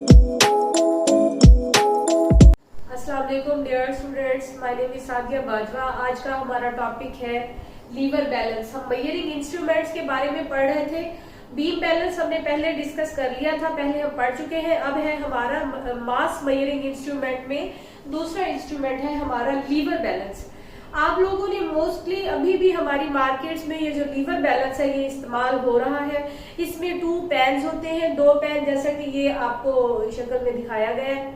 अस्सलाम वालेकुम dear students, my name is Sadia Bajwa. आज का हमारा टॉपिक है लीवर बैलेंस। हम मेजरिंग इंस्ट्रूमेंट्स के बारे में पढ़ रहे थे। बीम बैलेंस हमने पहले डिस्कस कर लिया था, पहले हम पढ़ चुके हैं। अब है हमारा मास मेजरिंग इंस्ट्रूमेंट में दूसरा इंस्ट्रूमेंट है हमारा लीवर बैलेंस। आप लोगों ने मोस्टली अभी भी हमारी मार्केट्स में ये जो लीवर बैलेंस है ये इस्तेमाल हो रहा है। इसमें 2 पेन्स होते हैं, 2 पेन, जैसा कि ये आपको शक्ल में दिखाया गया है।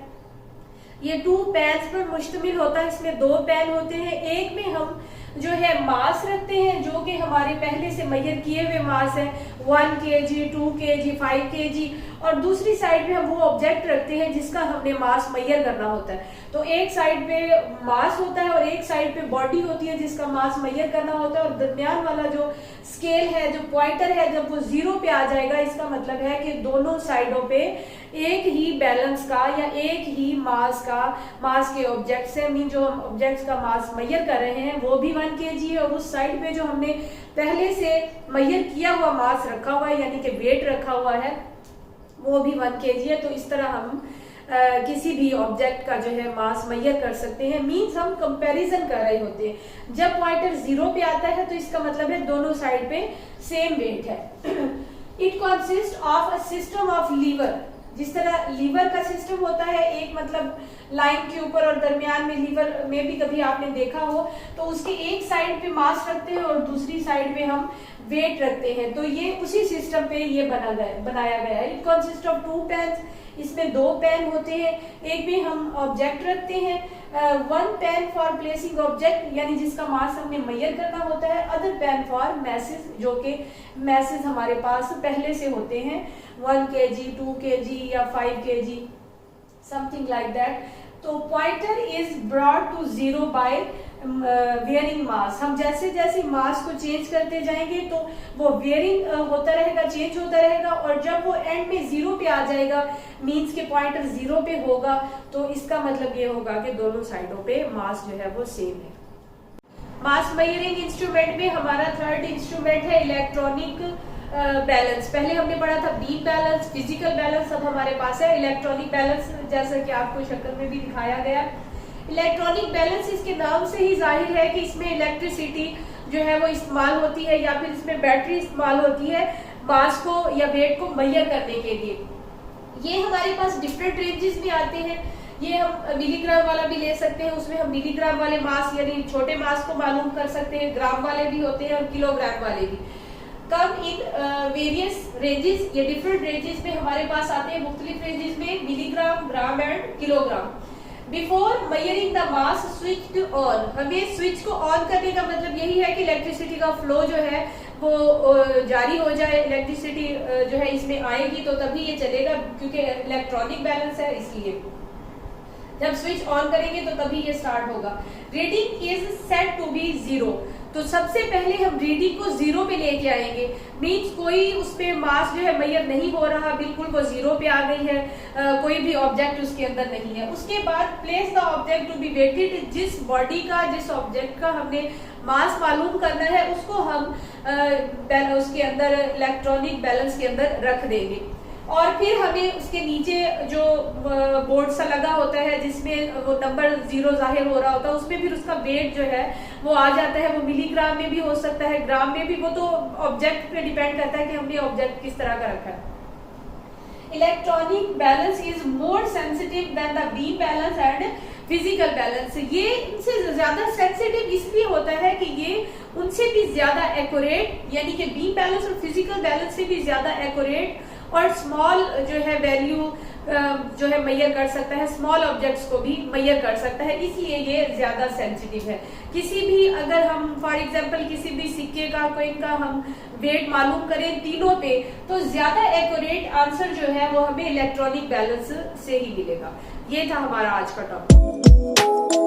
ये 2 पेन्स पर मुश्तमिल होता है। इसमें 2 पेन होते हैं। एक में हम जो है मास रखते हैं, जो कि हमारे पहले से मेजर किए हुए मास है, 1 kg, 2 kg, 5 kg। और दूसरी साइड पे हम वो ऑब्जेक्ट रखते हैं जिसका हमने मास मेजर करना होता है। तो एक साइड पे मास होता है और एक साइड पे बॉडी होती है जिसका मास मेजर करना होता है। और दरमियान वाला जो स्केल है, जो पॉइंटर है, जब वो 0 पे आ जाएगा, इसका मतलब है कि दोनों साइडों पे एक ही बैलेंस का या एक ही मास के ऑब्जेक्ट्स है। मीन जो हम ऑब्जेक्ट्स का मास मेजर कर रहे हैं वो भी 1 kg है, और उस साइड पे जो हमने पहले से मेजर किया हुआ मास रखा हुआ है, यानी कि वेट रखा हुआ है, वो भी 1 kg है। तो इस तरह हम किसी भी ऑब्जेक्ट का जो है मास मेजर कर सकते हैं। मीन्स हम कंपैरिजन कर रहे होते हैं। जब पॉइंटर 0 पे आता है तो इसका मतलब है दोनों साइड पे सेम वेट है। It consist of a system of lever. जिस तरह लीवर का सिस्टम होता है, एक मतलब लाइन के ऊपर और दरमियान में, लीवर में भी कभी आपने देखा हो, तो उसके एक साइड पे मास रखते हैं और दूसरी साइड पे हम वेट रखते हैं। तो ये उसी सिस्टम पे ये बनाया गया है। It consist of 2 pans. इसमें 2 पेन होते हैं। एक में हम ऑब्जेक्ट रखते हैं, 1 पेन फॉर प्लेसिंग ऑब्जेक्ट, यानी जिसका मास हमने मेजर करना होता है। अदर पेन फॉर मैसेज, जो कि मैसेज हमारे पास पहले से होते हैं, 1 kg, 2 kg या 5 kg, समथिंग लाइक दैट। तो pointer is brought to 0 by varying mass. हम जैसे जैसे मास को चेंज करते जाएंगे तो वो वेयरिंग होता रहेगा, चेंज होता रहेगा, और जब वो एंड में 0 पे आ जाएगा, मींस के पॉइंटर 0 पे होगा, तो इसका मतलब ये होगा कि दोनों साइडों पे मास जो है वो सेम है। मास मेजरिंग इंस्ट्रूमेंट में हमारा थर्ड इंस्ट्रूमेंट है इलेक्ट्रॉनिक बैलेंस। पहले हमने पढ़ा था बीम बैलेंस, फिजिकल बैलेंस, अब हमारे पास है इलेक्ट्रॉनिक बैलेंस, जैसा कि आपको शक्ल में भी दिखाया गया। इलेक्ट्रॉनिक बैलेंस, इसके नाम से ही जाहिर है कि इसमें इलेक्ट्रिसिटी जो है वो इस्तेमाल होती है, या फिर इसमें बैटरी इस्तेमाल होती है मास को या वेट को मेजर करने के लिए। ये हमारे पास डिफरेंट रेंजेस में आते हैं। ये हम मिलीग्राम वाला भी ले सकते हैं, उसमें हम मिलीग्राम वाले मास यानी छोटे मास को मालूम कर सकते हैं। ग्राम वाले भी होते हैं और किलोग्राम वाले भी। कम इन वेरियस रेंजेस, ये डिफरेंट रेंजेस में हमारे पास आते हैं, मुख्तलिफ रेंजेस में, milligram, gram and kilogram. Before measuring the mass switch on. हमें स्विच को ऑन करने का मतलब यही है कि इलेक्ट्रिसिटी का फ्लो जो है वो जारी हो जाए। इलेक्ट्रिसिटी जो है इसमें आएगी तो तभी ये चलेगा, क्योंकि इलेक्ट्रॉनिक बैलेंस है, इसलिए जब स्विच ऑन करेंगे तो तभी ये स्टार्ट होगा। Reading is set to be 0। तो सबसे पहले हम रीडिंग को 0 पे लेके आएंगे। मीन्स कोई उस पे मास जो है मेजर नहीं हो रहा, बिल्कुल वो 0 पे आ गई है, कोई भी ऑब्जेक्ट उसके अंदर नहीं है। उसके बाद place the object to be weighted. जिस बॉडी का, जिस ऑब्जेक्ट का हमने मास मालूम करना है, उसको हम उसके अंदर इलेक्ट्रॉनिक बैलेंस के अंदर रख देंगे। और फिर हमें उसके नीचे जो बोर्ड सा लगा होता है जिसमें वो नंबर 0 जाहिर हो रहा होता है, उसमें फिर उसका वेट जो है वो आ जाता है। वो मिलीग्राम में भी हो सकता है, ग्राम में भी, वो तो ऑब्जेक्ट पे डिपेंड करता है कि हमने ऑब्जेक्ट किस तरह का रखा है। Electronic balance is more sensitive then the beam balance and physical balance. ये इनसे ज्यादा सेंसिटिव इसलिए होता है कि ये उनसे भी ज्यादा एक्यूरेट, यानी कि बीम बैलेंस और फिजिकल बैलेंस से भी ज्यादा एक्यूरेट और स्मॉल जो है वैल्यू जो है मेजर कर सकता है, स्मॉल ऑब्जेक्ट्स को भी मेजर कर सकता है, इसलिए ये ज्यादा सेंसिटिव है। किसी भी, अगर हम फॉर एग्जांपल किसी भी सिक्के का, कोइन का हम वेट मालूम करें तीनों पे, तो ज्यादा एक्यूरेट आंसर जो है वो हमें इलेक्ट्रॉनिक बैलेंस से ही मिलेगा। ये था हमारा आज का टॉपिक।